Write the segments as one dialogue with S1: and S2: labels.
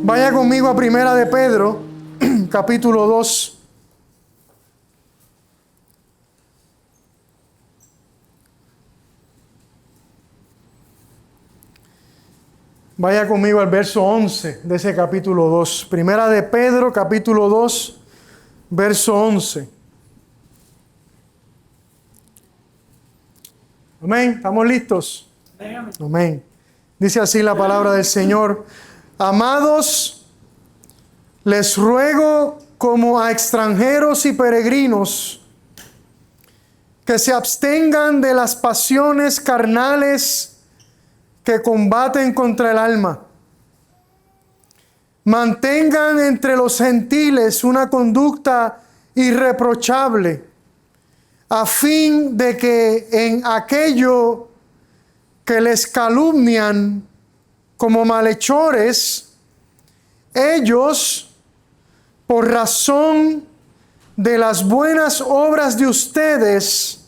S1: Vaya conmigo a Primera de Pedro, capítulo 2. Vaya conmigo al verso 11 de ese capítulo 2. Primera de Pedro, capítulo 2, verso 11. Amén. ¿Estamos listos? Amén. Dice así la palabra del Señor. Amados, les ruego como a extranjeros y peregrinos que se abstengan de las pasiones carnales que combaten contra el alma. Mantengan entre los gentiles una conducta irreprochable, a fin de que en aquello que les calumnian como malhechores, ellos, por razón de las buenas obras de ustedes,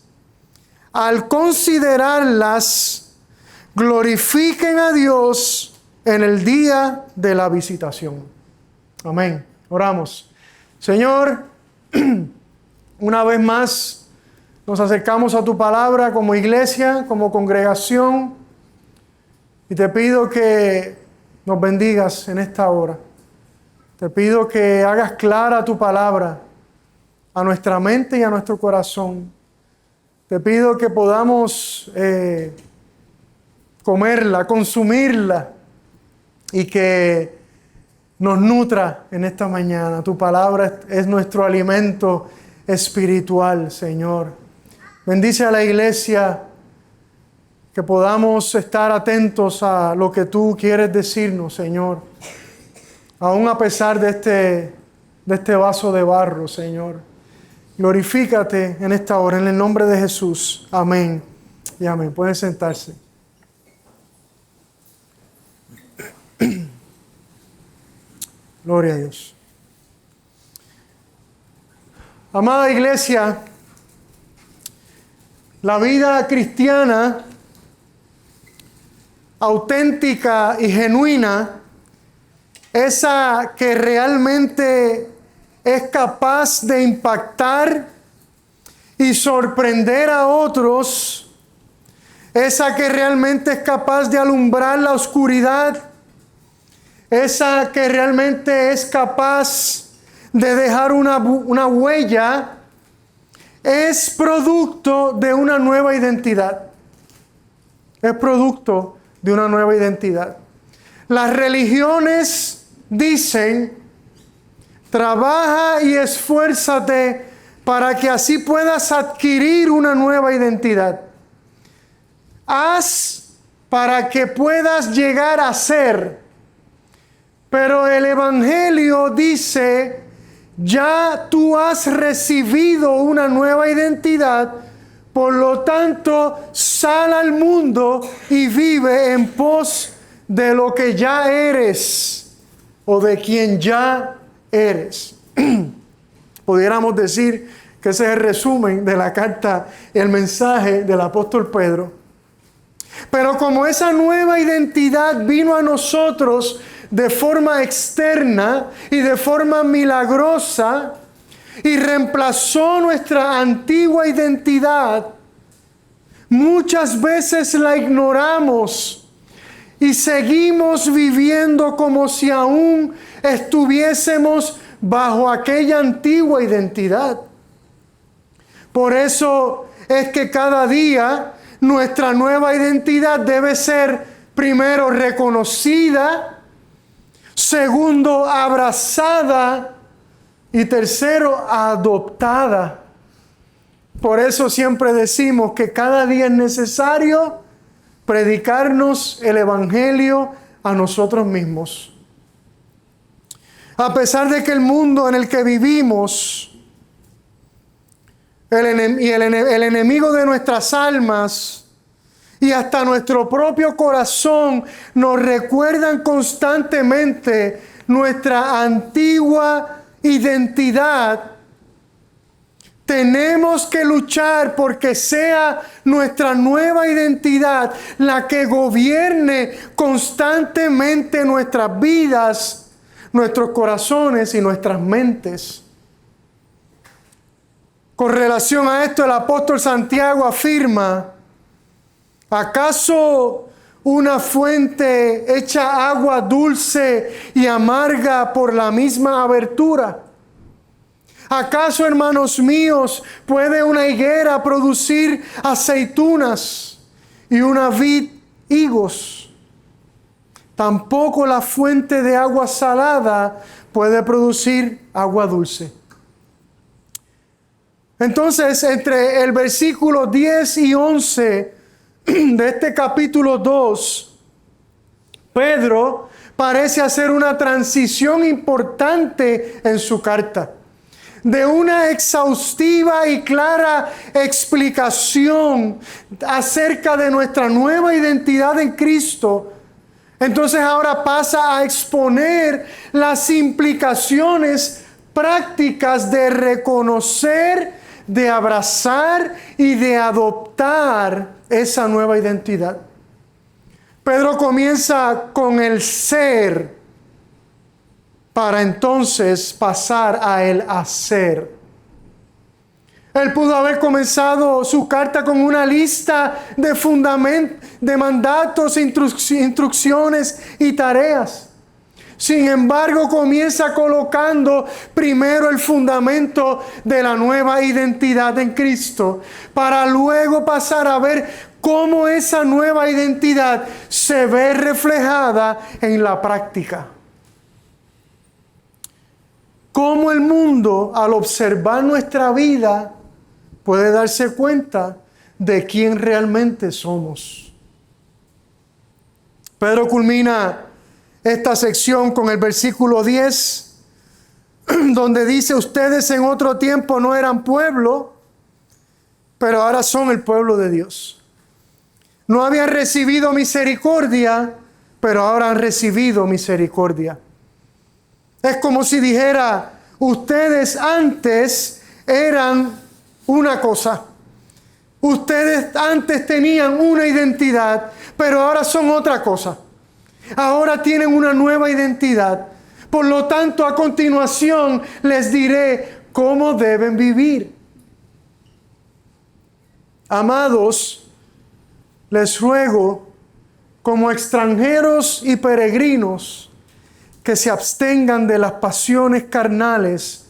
S1: al considerarlas, glorifiquen a Dios en el día de la visitación. Amén. Oramos. Señor, una vez más nos acercamos a tu palabra como iglesia, como congregación, y te pido que nos bendigas en esta hora. Te pido que hagas clara tu palabra a nuestra mente y a nuestro corazón. Te pido que podamos comerla, consumirla, y que nos nutra en esta mañana. Tu palabra es nuestro alimento espiritual, Señor. Bendice a la iglesia, que podamos estar atentos a lo que tú quieres decirnos, Señor. Aún a pesar de este vaso de barro, Señor. Glorifícate en esta hora, en el nombre de Jesús. Amén y amén. Pueden sentarse. Gloria a Dios. Amada iglesia, la vida cristiana auténtica y genuina, esa que realmente es capaz de impactar y sorprender a otros, esa que realmente es capaz de alumbrar la oscuridad, esa que realmente es capaz de dejar una huella, es producto de una nueva identidad. Es producto de una nueva identidad. Las religiones dicen: trabaja y esfuérzate para que así puedas adquirir una nueva identidad. Haz para que puedas llegar a ser. Pero el Evangelio dice: ya tú has recibido una nueva identidad, por lo tanto, sal al mundo y vive en pos de lo que ya eres o de quien ya eres. Pudiéramos decir que ese es el resumen de la carta, el mensaje del apóstol Pedro. Pero como esa nueva identidad vino a nosotros de forma externa y de forma milagrosa y reemplazó nuestra antigua identidad, muchas veces la ignoramos y seguimos viviendo como si aún estuviésemos bajo aquella antigua identidad. Por eso es que cada día nuestra nueva identidad debe ser, primero, reconocida, segundo, abrazada, y tercero, adoptada. Por eso siempre decimos que cada día es necesario predicarnos el Evangelio a nosotros mismos. A pesar de que el mundo en el que vivimos, el enemigo de nuestras almas y hasta nuestro propio corazón nos recuerdan constantemente nuestra antigua identidad, tenemos que luchar porque sea nuestra nueva identidad la que gobierne constantemente nuestras vidas nuestros corazones y nuestras mentes. Con relación a esto, el apóstol Santiago afirma: ¿acaso una fuente echa agua dulce y amarga por la misma abertura? ¿Acaso, hermanos míos, puede una higuera producir aceitunas y una vid higos? Tampoco la fuente de agua salada puede producir agua dulce. Entonces, entre el versículo 10 y 11 de este capítulo 2, Pedro parece hacer una transición importante en su carta. De una exhaustiva y clara explicación acerca de nuestra nueva identidad en Cristo, entonces ahora pasa a exponer las implicaciones prácticas de reconocer, de abrazar y de adoptar esa nueva identidad. Pedro comienza con el ser, para entonces pasar a el hacer. Él pudo haber comenzado su carta con una lista de mandatos, instrucciones y tareas. Sin embargo, comienza colocando primero el fundamento de la nueva identidad en Cristo, para luego pasar a ver cómo esa nueva identidad se ve reflejada en la práctica. Cómo el mundo, al observar nuestra vida, puede darse cuenta de quién realmente somos. Pedro culmina esta sección con el versículo 10, donde dice: ustedes en otro tiempo no eran pueblo, pero ahora son el pueblo de Dios. No habían recibido misericordia, pero ahora han recibido misericordia. Es como si dijera: ustedes antes eran una cosa. Ustedes antes tenían una identidad, pero ahora son otra cosa. Ahora tienen una nueva identidad. Por lo tanto, a continuación les diré cómo deben vivir. Amados, les ruego, como extranjeros y peregrinos, que se abstengan de las pasiones carnales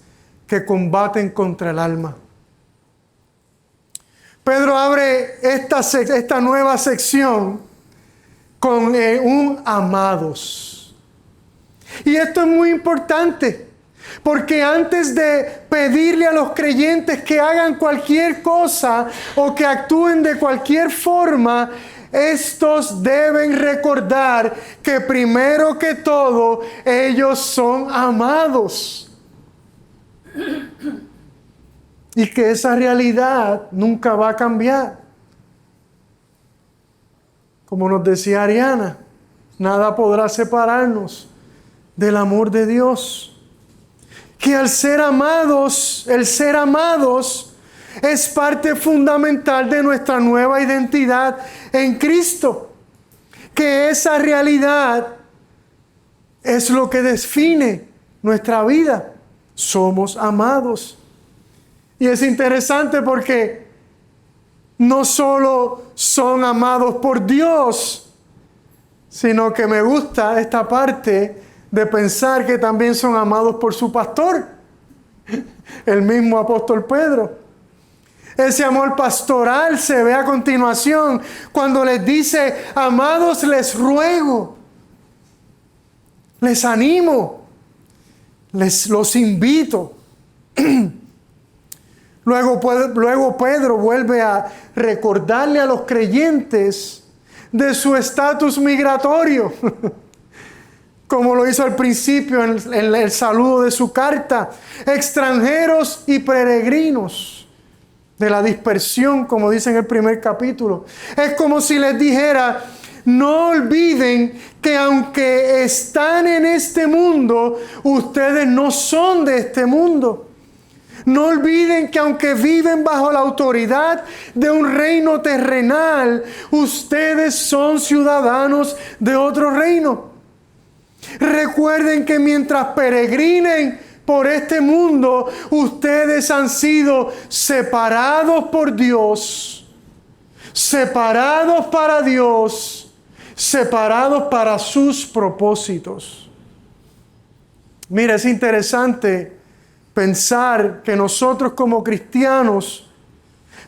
S1: que combaten contra el alma. Pedro abre esta nueva sección con un amados. Y esto es muy importante, porque antes de pedirle a los creyentes que hagan cualquier cosa o que actúen de cualquier forma, estos deben recordar que primero que todo ellos son amados. Y que esa realidad nunca va a cambiar. Como nos decía Ariana, nada podrá separarnos del amor de Dios. Que al ser amados, el ser amados es parte fundamental de nuestra nueva identidad en Cristo. Que esa realidad es lo que define nuestra vida. Somos amados. Y es interesante porque no solo son amados por Dios, sino que me gusta esta parte de pensar que también son amados por su pastor, el mismo apóstol Pedro. Ese amor pastoral se ve a continuación cuando les dice: amados, les ruego, les animo, los invito. Luego Pedro vuelve a recordarle a los creyentes de su estatus migratorio, como lo hizo al principio en el saludo de su carta: extranjeros y peregrinos de la dispersión, como dice en el primer capítulo. Es como si les dijera: no olviden que aunque están en este mundo, ustedes no son de este mundo. No olviden que aunque viven bajo la autoridad de un reino terrenal, ustedes son ciudadanos de otro reino. Recuerden que mientras peregrinen por este mundo, ustedes han sido separados por Dios, separados para Dios, separados para sus propósitos. Mira, es interesante pensar que nosotros como cristianos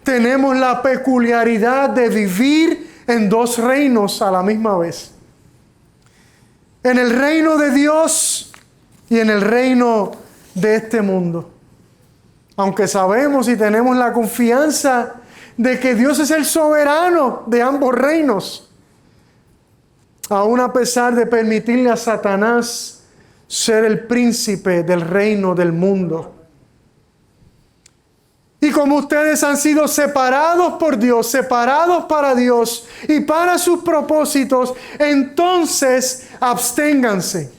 S1: tenemos la peculiaridad de vivir en dos reinos a la misma vez. En el reino de Dios y en el reino de este mundo. Aunque sabemos y tenemos la confianza de que Dios es el soberano de ambos reinos, aún a pesar de permitirle a Satanás ser el príncipe del reino del mundo. Y como ustedes han sido separados por Dios, separados para Dios y para sus propósitos, entonces absténganse.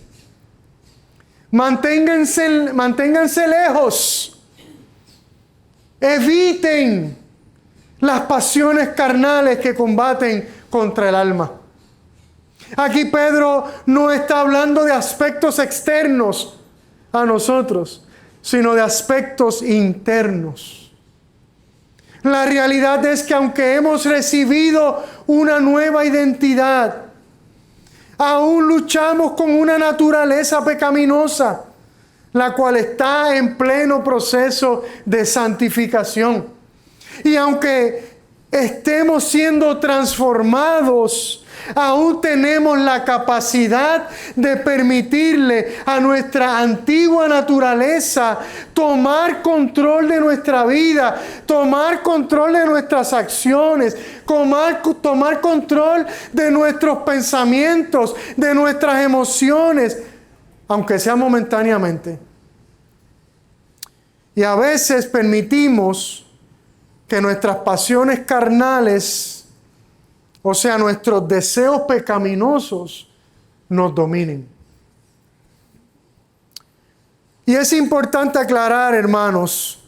S1: Manténganse lejos. Eviten las pasiones carnales que combaten contra el alma. Aquí Pedro no está hablando de aspectos externos a nosotros, sino de aspectos internos. La realidad es que aunque hemos recibido una nueva identidad, aún luchamos con una naturaleza pecaminosa, la cual está en pleno proceso de santificación. Y aunque estemos siendo transformados, aún tenemos la capacidad de permitirle a nuestra antigua naturaleza tomar control de nuestra vida, tomar control de nuestras acciones, tomar control de nuestros pensamientos, de nuestras emociones, aunque sea momentáneamente. Y a veces permitimos que nuestras pasiones carnales, o sea, nuestros deseos pecaminosos, nos dominen. Y es importante aclarar, hermanos,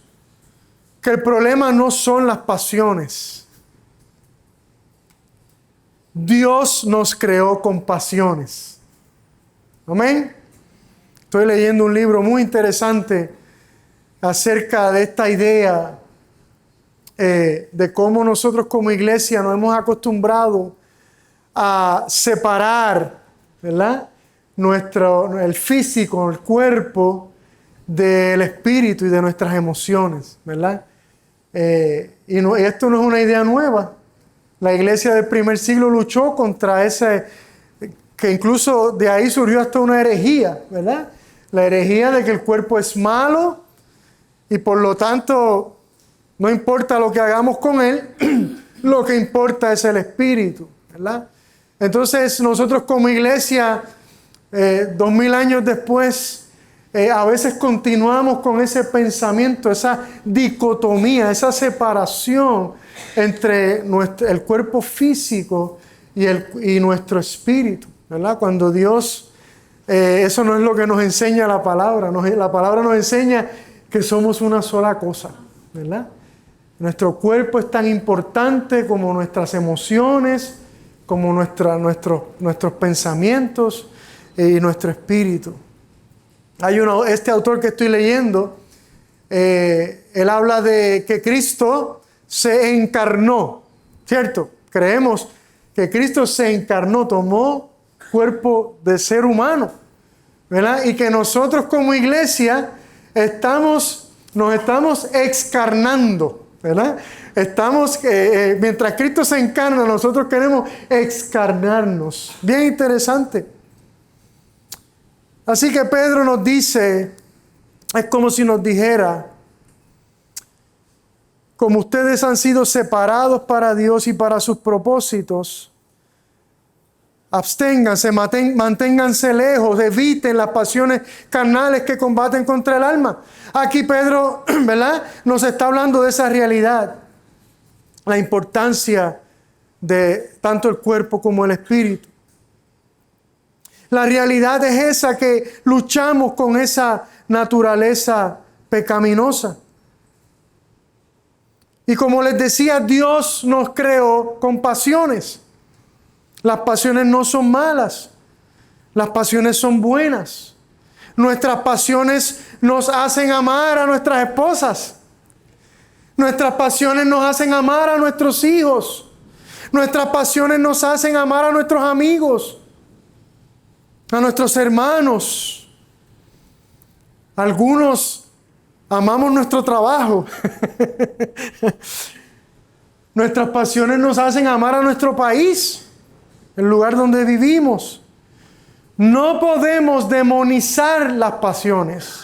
S1: que el problema no son las pasiones. Dios nos creó con pasiones. Amén. Estoy leyendo un libro muy interesante acerca de esta idea de cómo nosotros como iglesia nos hemos acostumbrado a separar, ¿verdad?, el físico, el cuerpo, del espíritu y de nuestras emociones, ¿verdad? Y esto no es una idea nueva. La iglesia del primer siglo luchó contra ese, que incluso de ahí surgió hasta una herejía, ¿verdad? La herejía de que el cuerpo es malo y por lo tanto no importa lo que hagamos con él, lo que importa es el espíritu, ¿verdad? Entonces nosotros como iglesia, 2000 años después, a veces continuamos con ese pensamiento, esa dicotomía, esa separación entre el cuerpo físico y nuestro espíritu, ¿verdad? Cuando Dios, eso no es lo que nos enseña la palabra. La palabra nos enseña que somos una sola cosa, ¿verdad? Nuestro cuerpo es tan importante como nuestras emociones, como nuestros pensamientos y nuestro espíritu. Este autor que estoy leyendo, él habla de que Cristo se encarnó, ¿cierto? Creemos que Cristo se encarnó, tomó cuerpo de ser humano, ¿verdad? Y que nosotros como iglesia nos estamos excarnando, ¿verdad? Mientras Cristo se encarna, nosotros queremos excarnarnos. Bien interesante. Así que Pedro nos dice, es como si nos dijera, como ustedes han sido separados para Dios y para sus propósitos, absténganse, manténganse lejos, eviten las pasiones carnales que combaten contra el alma. Aquí Pedro, ¿verdad?, nos está hablando de esa realidad, la importancia de tanto el cuerpo como el espíritu. La realidad es esa, que luchamos con esa naturaleza pecaminosa. Y como les decía, Dios nos creó con pasiones. Las pasiones no son malas. Las pasiones son buenas. Nuestras pasiones nos hacen amar a nuestras esposas. Nuestras pasiones nos hacen amar a nuestros hijos. Nuestras pasiones nos hacen amar a nuestros amigos, a nuestros hermanos. Algunos amamos nuestro trabajo. Nuestras pasiones nos hacen amar a nuestro país, el lugar donde vivimos. No podemos demonizar las pasiones.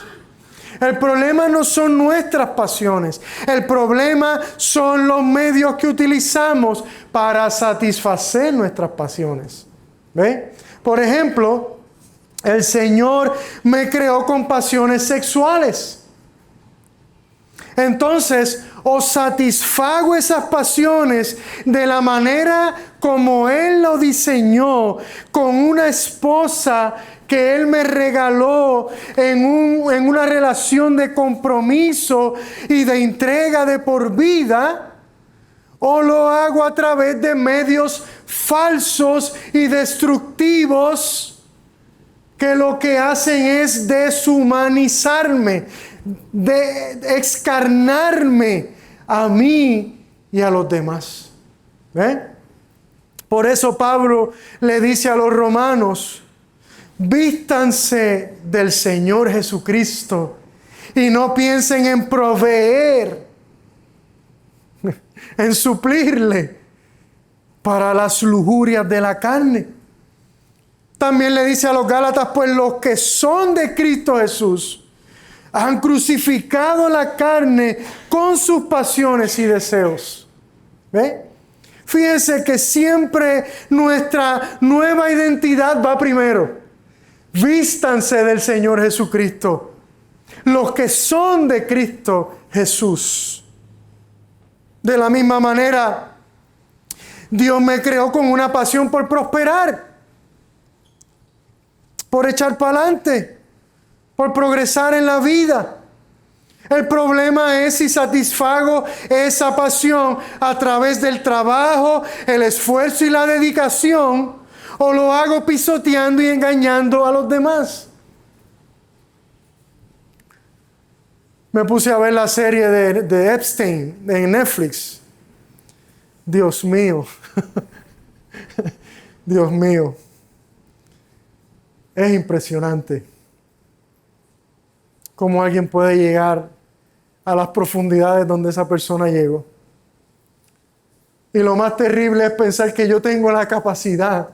S1: El problema no son nuestras pasiones. El problema son los medios que utilizamos para satisfacer nuestras pasiones. ¿Ve? Por ejemplo, el Señor me creó con pasiones sexuales. Entonces, o satisfago esas pasiones de la manera como Él lo diseñó, con una esposa que Él me regaló en una relación de compromiso y de entrega de por vida, o lo hago a través de medios falsos y destructivos que lo que hacen es deshumanizarme, de excarnarme a mí y a los demás. ¿Ven? Por eso Pablo le dice a los romanos: vístanse del Señor Jesucristo y no piensen en proveer, en suplirle para las lujurias de la carne. También le dice a los Gálatas: pues los que son de Cristo Jesús han crucificado la carne con sus pasiones y deseos. ¿Ve? Fíjense que siempre nuestra nueva identidad va primero. Vístanse del Señor Jesucristo, los que son de Cristo Jesús. De la misma manera, Dios me creó con una pasión por prosperar, por echar para adelante, por progresar en la vida. El problema es si satisfago esa pasión a través del trabajo, el esfuerzo y la dedicación, o lo hago pisoteando y engañando a los demás. Me puse a ver la serie de Epstein en Netflix. Dios mío. Dios mío. Es impresionante cómo alguien puede llegar a las profundidades donde esa persona llegó. Y lo más terrible es pensar que yo tengo la capacidad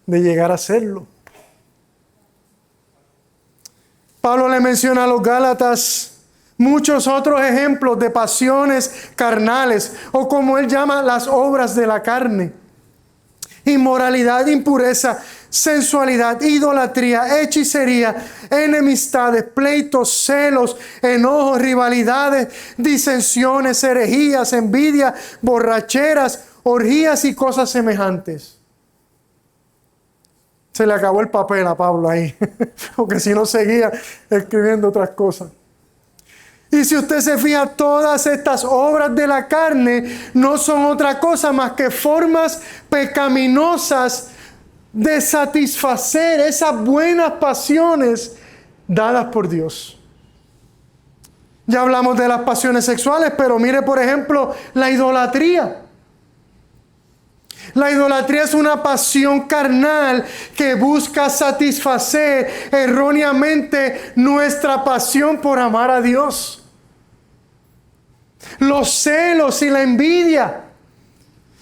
S1: de llegar a hacerlo. Pablo le menciona a los Gálatas muchos otros ejemplos de pasiones carnales, o como él llama, las obras de la carne: inmoralidad, impureza, sensualidad, idolatría, hechicería, enemistades, pleitos, celos, enojos, rivalidades, disensiones, herejías, envidia, borracheras, orgías y cosas semejantes. Se le acabó el papel a Pablo ahí, porque si no seguía escribiendo otras cosas. Y si usted se fija, todas estas obras de la carne no son otra cosa más que formas pecaminosas de satisfacer esas buenas pasiones dadas por Dios. Ya hablamos de las pasiones sexuales, pero mire, por ejemplo, la idolatría. La idolatría es una pasión carnal que busca satisfacer erróneamente nuestra pasión por amar a Dios. Los celos y la envidia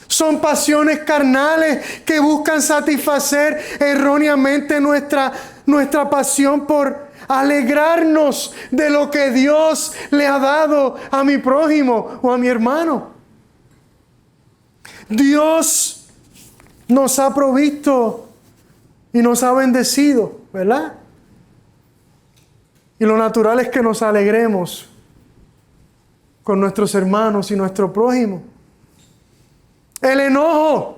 S1: son pasiones carnales que buscan satisfacer erróneamente nuestra pasión por alegrarnos de lo que Dios le ha dado a mi prójimo o a mi hermano. Dios nos ha provisto y nos ha bendecido, ¿verdad? Y lo natural es que nos alegremos con nuestros hermanos y nuestro prójimo. El enojo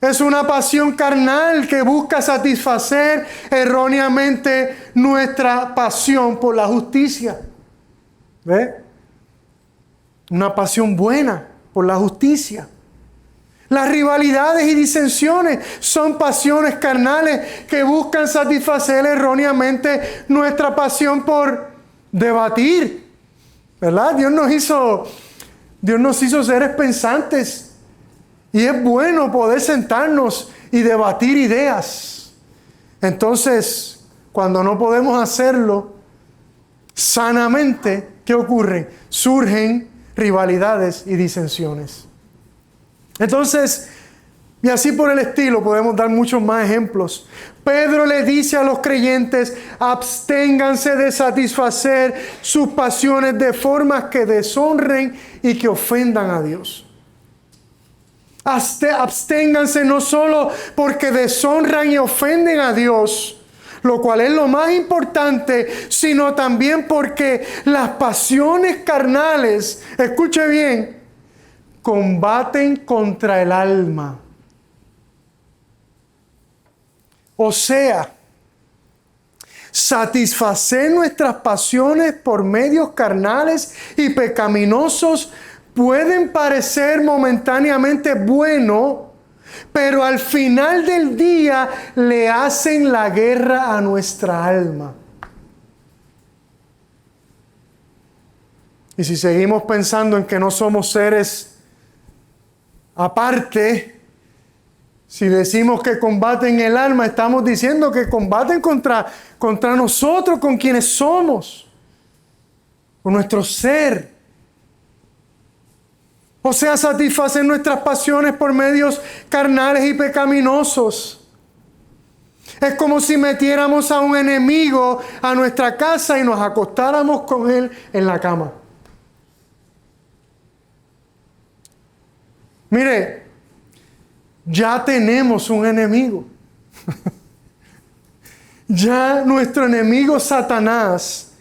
S1: es una pasión carnal que busca satisfacer erróneamente nuestra pasión por la justicia. ¿Ve? Una pasión buena por la justicia. Las rivalidades y disensiones son pasiones carnales que buscan satisfacer erróneamente nuestra pasión por debatir, ¿verdad? Dios nos hizo seres pensantes y es bueno poder sentarnos y debatir ideas. Entonces, cuando no podemos hacerlo sanamente, ¿qué ocurre? Surgen rivalidades y disensiones. Entonces, y así por el estilo, podemos dar muchos más ejemplos. Pedro le dice a los creyentes: absténganse de satisfacer sus pasiones de formas que deshonren y que ofendan a Dios. Absténganse no solo porque deshonran y ofenden a Dios, lo cual es lo más importante, sino también porque las pasiones carnales, escuche bien, combaten contra el alma. O sea, satisfacer nuestras pasiones por medios carnales y pecaminosos pueden parecer momentáneamente bueno, pero al final del día le hacen la guerra a nuestra alma. Y si seguimos pensando en que no somos seres aparte, si decimos que combaten el alma, estamos diciendo que combaten contra nosotros, con quienes somos, con nuestro ser. O sea, satisfacer nuestras pasiones por medios carnales y pecaminosos. Es como si metiéramos a un enemigo a nuestra casa y nos acostáramos con él en la cama. Mire, ya tenemos un enemigo. Ya nuestro enemigo Satanás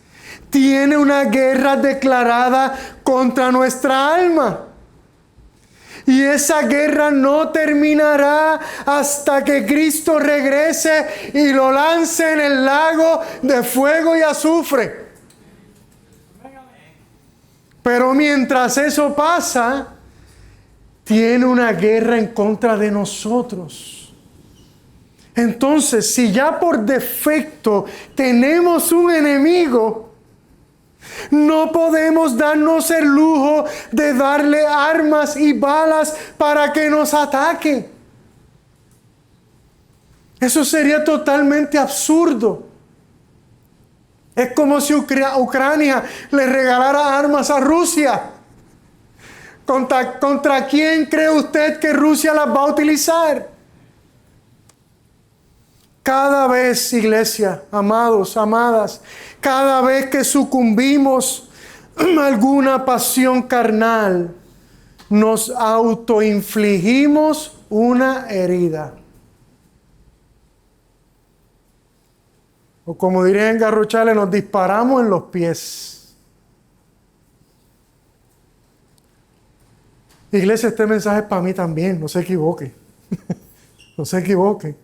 S1: tiene una guerra declarada contra nuestra alma. Y esa guerra no terminará hasta que Cristo regrese y lo lance en el lago de fuego y azufre. Pero mientras eso pasa, tiene una guerra en contra de nosotros. Entonces, si ya por defecto tenemos un enemigo, no podemos darnos el lujo de darle armas y balas para que nos ataque. Eso sería totalmente absurdo. Es como si Ucrania le regalara armas a Rusia. ¿Contra quién cree usted que Rusia las va a utilizar? Cada vez, iglesia, amados, amadas, cada vez que sucumbimos a alguna pasión carnal, nos autoinfligimos una herida. O como dirían en Garrochales, nos disparamos en los pies. Iglesia, este mensaje es para mí también, no se equivoque. No se equivoque.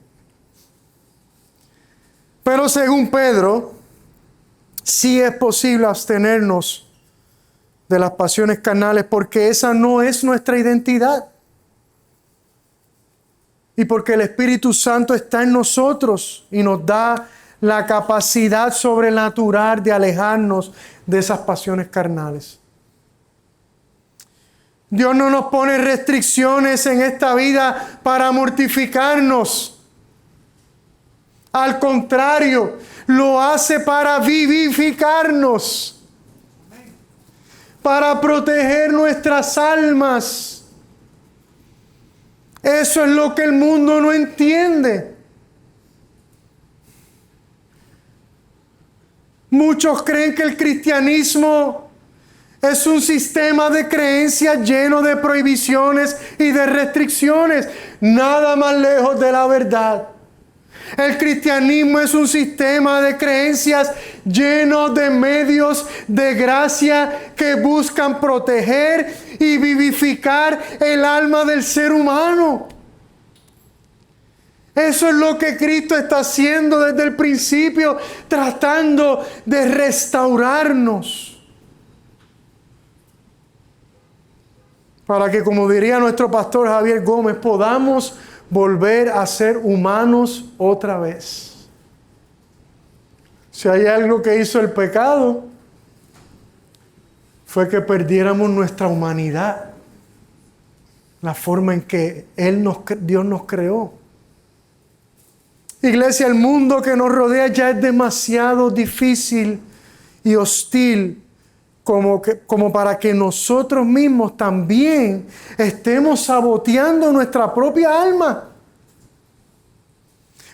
S1: Pero según Pedro, sí es posible abstenernos de las pasiones carnales porque esa no es nuestra identidad. Y porque el Espíritu Santo está en nosotros y nos da la capacidad sobrenatural de alejarnos de esas pasiones carnales. Dios no nos pone restricciones en esta vida para mortificarnos. Al contrario, lo hace para vivificarnos, para proteger nuestras almas. Eso es lo que el mundo no entiende. Muchos creen que el cristianismo es un sistema de creencias lleno de prohibiciones y de restricciones. Nada más lejos de la verdad. El cristianismo es un sistema de creencias lleno de medios de gracia que buscan proteger y vivificar el alma del ser humano. Eso es lo que Cristo está haciendo desde el principio, tratando de restaurarnos. para que, como diría nuestro pastor Javier Gómez, podamos volver a ser humanos otra vez. Si hay algo que hizo el pecado, fue que perdiéramos nuestra humanidad, la forma en que Dios nos creó. Iglesia, el mundo que nos rodea ya es demasiado difícil y hostil como para que nosotros mismos también estemos saboteando nuestra propia alma.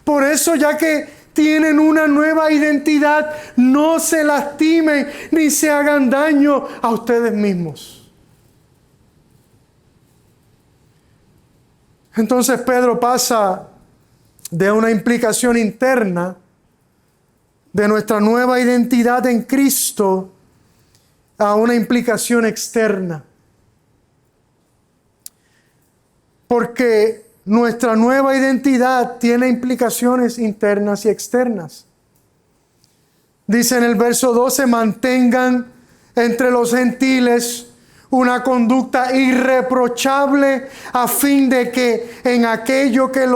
S1: Por eso, ya que tienen una nueva identidad, no se lastimen ni se hagan daño a ustedes mismos. Entonces Pedro pasa de una implicación interna de nuestra nueva identidad en Cristo a una implicación externa. Porque nuestra nueva identidad tiene implicaciones internas y externas. Dice en el verso 12, mantengan entre los gentiles una conducta irreprochable a fin de que en aquello que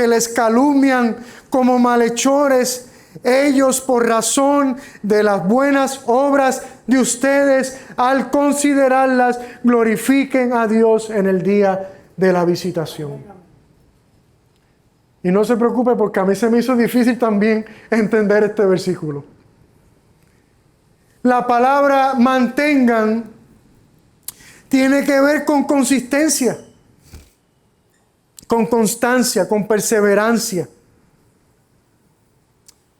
S1: les calumnian como malhechores, ellos por razón de las buenas obras de ustedes, al considerarlas, glorifiquen a Dios en el día de la visitación. Y no se preocupe, porque a mí se me hizo difícil también entender este versículo. La palabra mantengan tiene que ver con consistencia, con constancia, con perseverancia.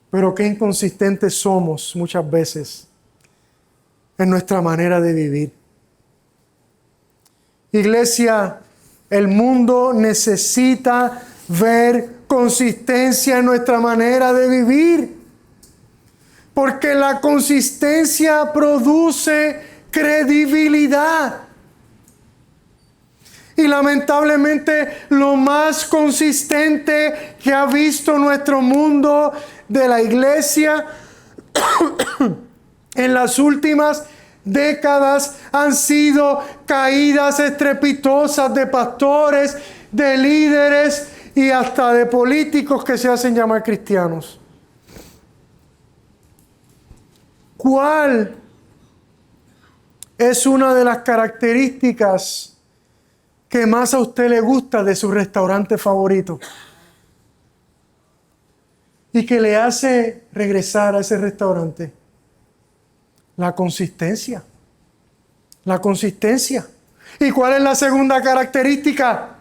S1: Pero qué inconsistentes somos muchas veces en nuestra manera de vivir. Iglesia, el mundo necesita ver consistencia en nuestra manera de vivir, porque la consistencia produce credibilidad. Y lamentablemente lo más consistente que ha visto nuestro mundo de la iglesia en las últimas décadas han sido caídas estrepitosas de pastores, de líderes y hasta de políticos que se hacen llamar cristianos. ¿Cuál es una de las características que más a usted le gusta de su restaurante favorito y que le hace regresar a ese restaurante? La consistencia. La consistencia. ¿Y cuál es la segunda característica?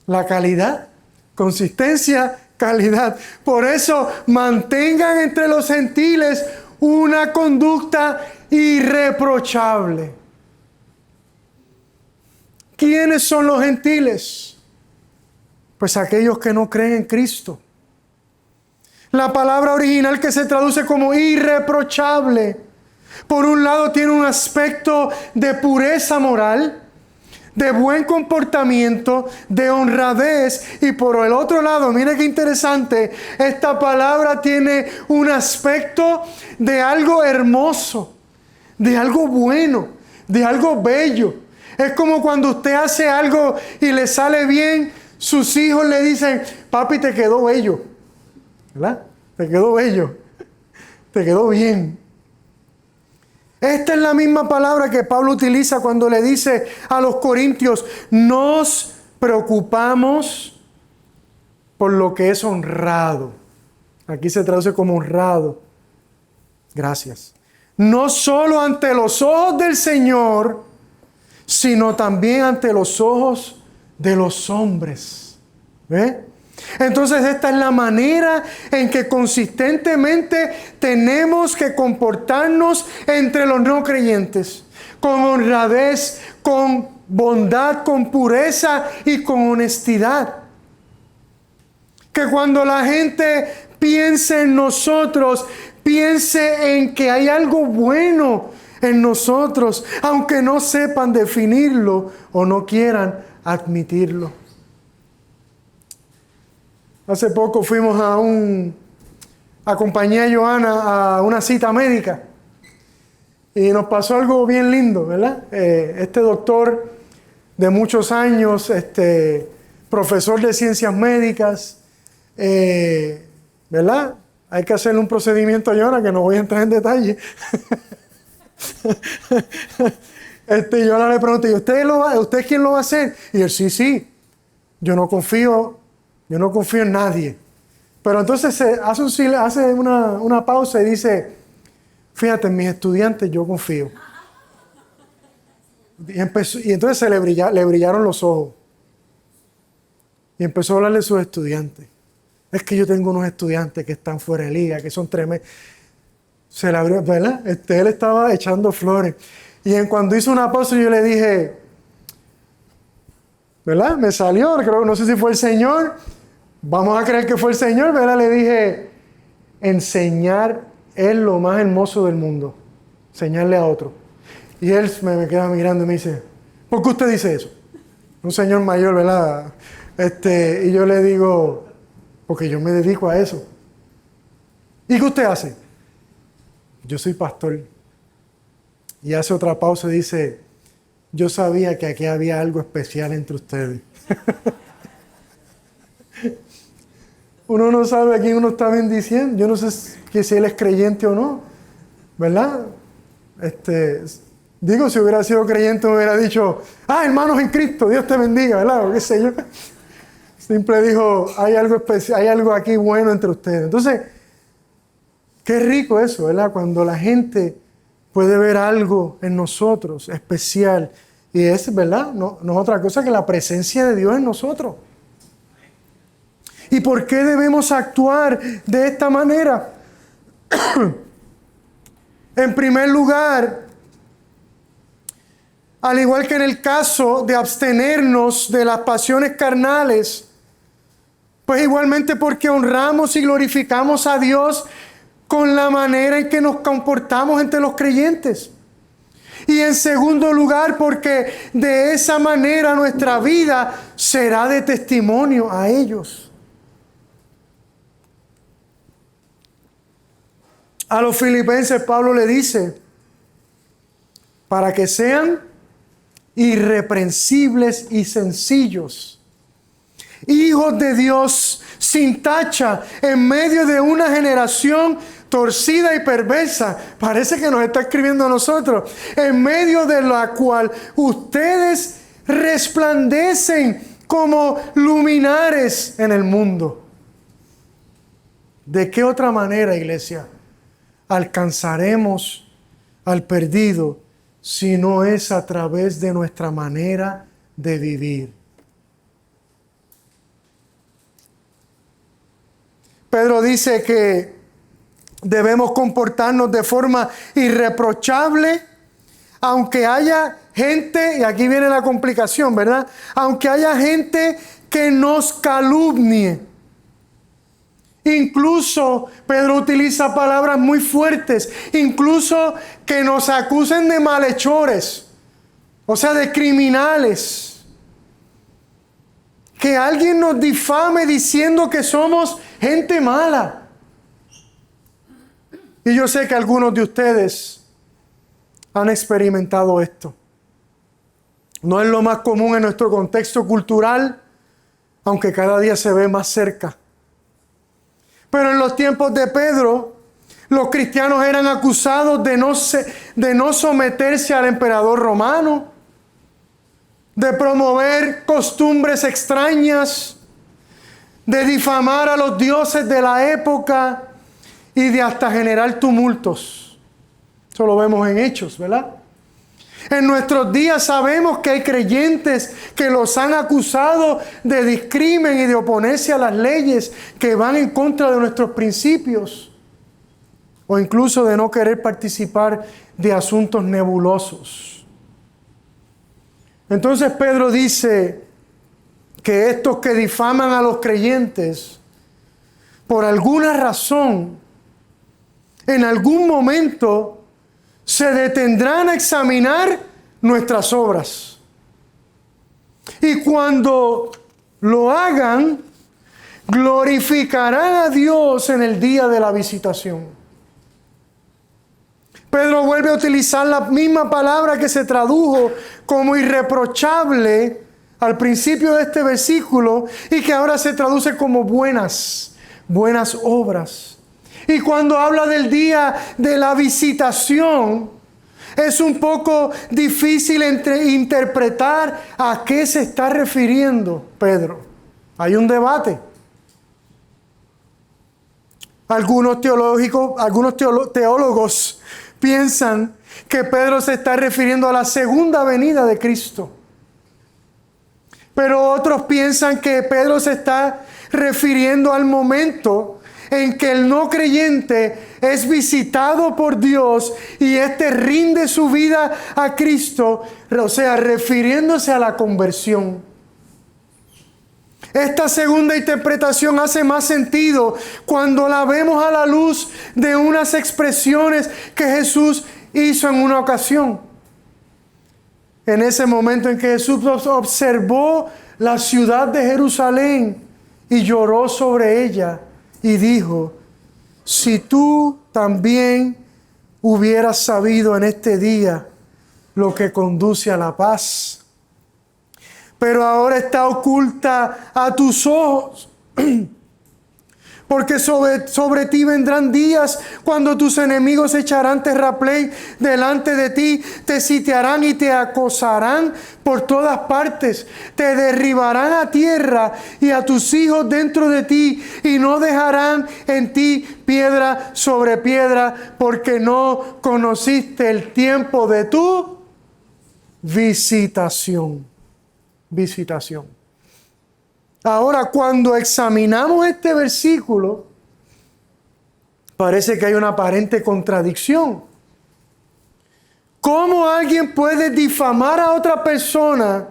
S1: La calidad. Consistencia, calidad. Por eso mantengan entre los gentiles una conducta irreprochable. ¿Quiénes son los gentiles? Pues aquellos que no creen en Cristo. La palabra original, que se traduce como irreprochable, por un lado tiene un aspecto de pureza moral, de buen comportamiento, de honradez, y por el otro lado, mire qué interesante, esta palabra tiene un aspecto de algo hermoso, de algo bueno, de algo bello. Es como cuando usted hace algo y le sale bien, sus hijos le dicen: papi, te quedó bello, ¿verdad? Te quedó bello, te quedó bien. Esta es la misma palabra que Pablo utiliza cuando le dice a los corintios: nos preocupamos por lo que es honrado. Aquí se traduce como honrado. Gracias. No solo ante los ojos del Señor, sino también ante los ojos de los hombres. ¿Ve? Entonces esta es la manera en que consistentemente tenemos que comportarnos entre los no creyentes, con honradez, con bondad, con pureza y con honestidad. Que cuando la gente piense en nosotros, piense en que hay algo bueno en nosotros, aunque no sepan definirlo o no quieran admitirlo. Hace poco fuimos acompañé a Joana a una cita médica y nos pasó algo bien lindo, ¿verdad? Este doctor de muchos años, profesor de ciencias médicas, ¿verdad? Hay que hacerle un procedimiento a Jonah, que no voy a entrar en detalle. Jonah le pregunté, ¿y usted quién lo va a hacer? Y él, sí, yo no confío en nadie. Pero entonces hace una pausa y dice, fíjate, en mis estudiantes yo confío. Y entonces le brillaron los ojos. Y empezó a hablarle a sus estudiantes. Es que yo tengo unos estudiantes que están fuera de liga, que son tremendos. Se le abrió, ¿verdad? Él estaba echando flores. Y cuando hizo una pausa yo le dije, ¿verdad? Me salió, creo, no sé si fue el Señor. Vamos a creer que fue el Señor, ¿verdad? Le dije, enseñar es lo más hermoso del mundo. Enseñarle a otro. Y él me queda mirando y me dice, ¿por qué usted dice eso? Un señor mayor, ¿verdad? Y yo le digo, porque yo me dedico a eso. ¿Y qué usted hace? Yo soy pastor. Y hace otra pausa y dice, yo sabía que aquí había algo especial entre ustedes. Uno no sabe a quién uno está bendiciendo. Yo no sé si él es creyente o no, ¿verdad? Digo, si hubiera sido creyente me hubiera dicho, hermanos en Cristo, Dios te bendiga, ¿verdad? O qué sé yo. Simple dijo, hay algo especial, hay algo aquí bueno entre ustedes. Entonces, qué rico eso, ¿verdad? Cuando la gente puede ver algo en nosotros especial. Y es, ¿verdad? No es otra cosa que la presencia de Dios en nosotros. ¿Y por qué debemos actuar de esta manera? En primer lugar, al igual que en el caso de abstenernos de las pasiones carnales, pues igualmente porque honramos y glorificamos a Dios con la manera en que nos comportamos entre los creyentes. Y en segundo lugar, porque de esa manera nuestra vida será de testimonio a ellos. A los filipenses Pablo le dice, para que sean irreprensibles y sencillos, hijos de Dios sin tacha en medio de una generación torcida y perversa. Parece que nos está escribiendo a nosotros, en medio de la cual ustedes resplandecen como luminares en el mundo. ¿De qué otra manera, iglesia, alcanzaremos al perdido si no es a través de nuestra manera de vivir? Pedro dice que debemos comportarnos de forma irreprochable, aunque haya gente, y aquí viene la complicación, ¿verdad? Aunque haya gente que nos calumnie. Incluso Pedro utiliza palabras muy fuertes, incluso que nos acusen de malhechores, o sea, de criminales. Que alguien nos difame diciendo que somos gente mala. Y yo sé que algunos de ustedes han experimentado esto. No es lo más común en nuestro contexto cultural, aunque cada día se ve más cerca. Pero en los tiempos de Pedro, los cristianos eran acusados de no someterse al emperador romano, de promover costumbres extrañas, de difamar a los dioses de la época y de hasta generar tumultos. Eso lo vemos en Hechos, ¿verdad? En nuestros días sabemos que hay creyentes que los han acusado de discrimen y de oponerse a las leyes que van en contra de nuestros principios, o incluso de no querer participar de asuntos nebulosos. Entonces Pedro dice que estos que difaman a los creyentes, por alguna razón, en algún momento, se detendrán a examinar nuestras obras. Y cuando lo hagan, glorificarán a Dios en el día de la visitación. Pedro vuelve a utilizar la misma palabra que se tradujo como irreprochable al principio de este versículo y que ahora se traduce como buenas obras. Y cuando habla del día de la visitación, es un poco difícil interpretar a qué se está refiriendo Pedro. Hay un debate. Algunos teólogos piensan que Pedro se está refiriendo a la segunda venida de Cristo. Pero otros piensan que Pedro se está refiriendo al momento en que el no creyente es visitado por Dios y éste rinde su vida a Cristo, o sea, refiriéndose a la conversión. Esta segunda interpretación hace más sentido cuando la vemos a la luz de unas expresiones que Jesús hizo en una ocasión. En ese momento en que Jesús observó la ciudad de Jerusalén y lloró sobre ella y dijo: si tú también hubieras sabido en este día lo que conduce a la paz, pero ahora está oculta a tus ojos. Porque sobre ti vendrán días cuando tus enemigos echarán terraplén delante de ti, te sitiarán y te acosarán por todas partes, te derribarán a tierra y a tus hijos dentro de ti, y no dejarán en ti piedra sobre piedra, porque no conociste el tiempo de tu visitación. Ahora, cuando examinamos este versículo, parece que hay una aparente contradicción. ¿Cómo alguien puede difamar a otra persona,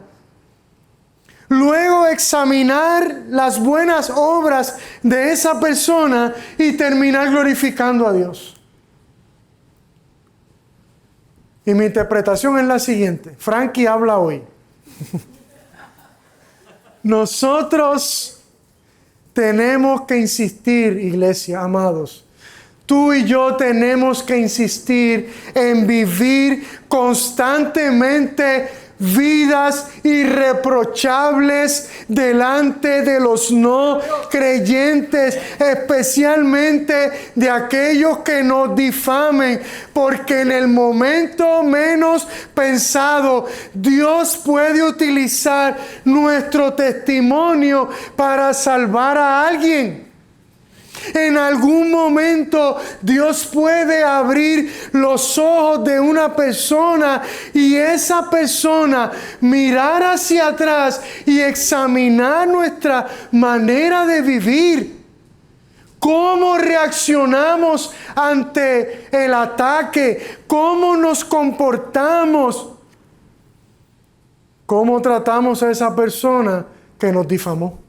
S1: luego examinar las buenas obras de esa persona y terminar glorificando a Dios? Y mi interpretación es la siguiente. Frankie habla hoy. Nosotros tenemos que insistir, iglesia, amados. Tú y yo tenemos que insistir en vivir constantemente vidas irreprochables delante de los no creyentes, especialmente de aquellos que nos difamen, porque en el momento menos pensado Dios puede utilizar nuestro testimonio para salvar a alguien. En algún momento Dios puede abrir los ojos de una persona y esa persona mirar hacia atrás y examinar nuestra manera de vivir. ¿Cómo reaccionamos ante el ataque? ¿Cómo nos comportamos? ¿Cómo tratamos a esa persona que nos difamó?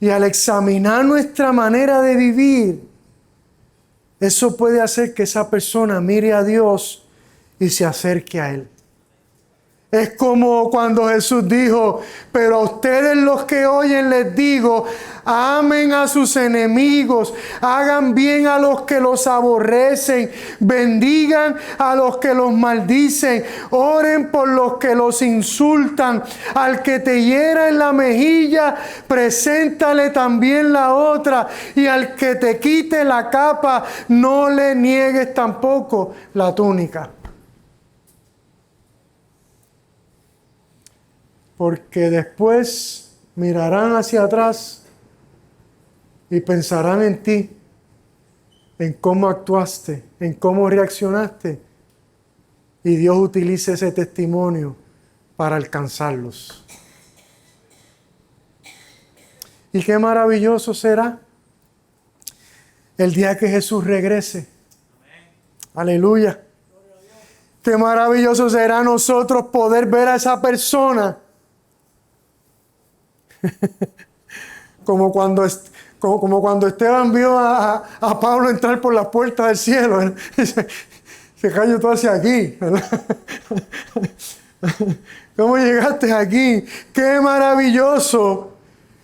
S1: Y al examinar nuestra manera de vivir, eso puede hacer que esa persona mire a Dios y se acerque a Él. Es como cuando Jesús dijo: pero a ustedes los que oyen les digo, amen a sus enemigos, hagan bien a los que los aborrecen, bendigan a los que los maldicen, oren por los que los insultan. Al que te hiera en la mejilla, preséntale también la otra, y al que te quite la capa, no le niegues tampoco la túnica. Porque después mirarán hacia atrás y pensarán en ti, en cómo actuaste, en cómo reaccionaste. Y Dios utiliza ese testimonio para alcanzarlos. Y qué maravilloso será el día que Jesús regrese. Aleluya. Qué maravilloso será nosotros poder ver a esa persona. Como cuando Esteban vio a Pablo entrar por las puertas del cielo. Se cayó todo hacia aquí, ¿verdad? ¿Cómo llegaste aquí? ¡Qué maravilloso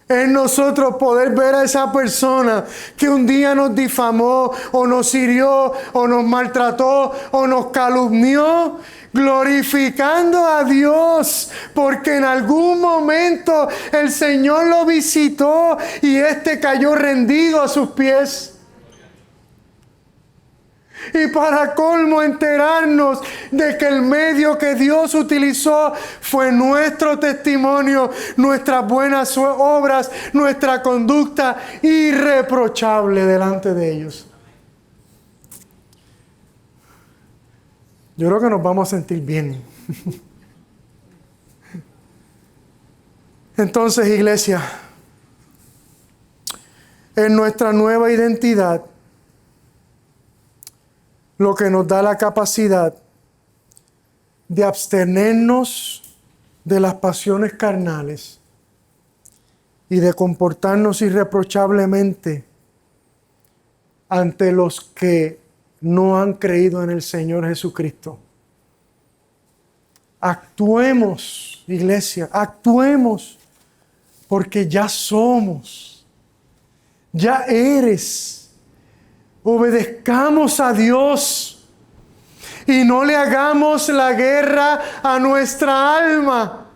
S1: en nosotros poder ver a esa persona que un día nos difamó o nos hirió o nos maltrató o nos calumnió, glorificando a Dios porque en algún momento el Señor lo visitó y éste cayó rendido a sus pies. Y para colmo enterarnos de que el medio que Dios utilizó fue nuestro testimonio, nuestras buenas obras, nuestra conducta irreprochable delante de ellos. Yo creo que nos vamos a sentir bien. Entonces, iglesia, en nuestra nueva identidad, lo que nos da la capacidad de abstenernos de las pasiones carnales y de comportarnos irreprochablemente ante los que no han creído en el Señor Jesucristo. Actuemos, iglesia, actuemos, porque ya somos, ya eres. Obedezcamos a Dios y no le hagamos la guerra a nuestra alma.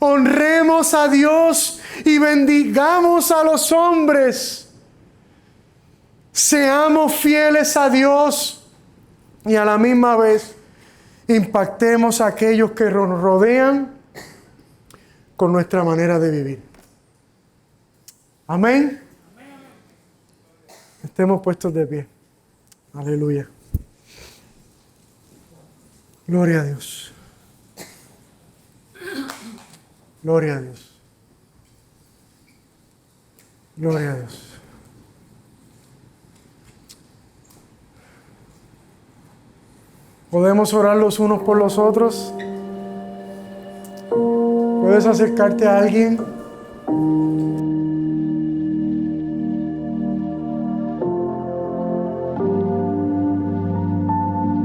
S1: Honremos a Dios y bendigamos a los hombres. Seamos fieles a Dios y a la misma vez impactemos a aquellos que nos rodean con nuestra manera de vivir. Amén. Estemos puestos de pie. Aleluya. Gloria a Dios. Gloria a Dios. Gloria a Dios. ¿Podemos orar los unos por los otros? ¿Puedes acercarte a alguien?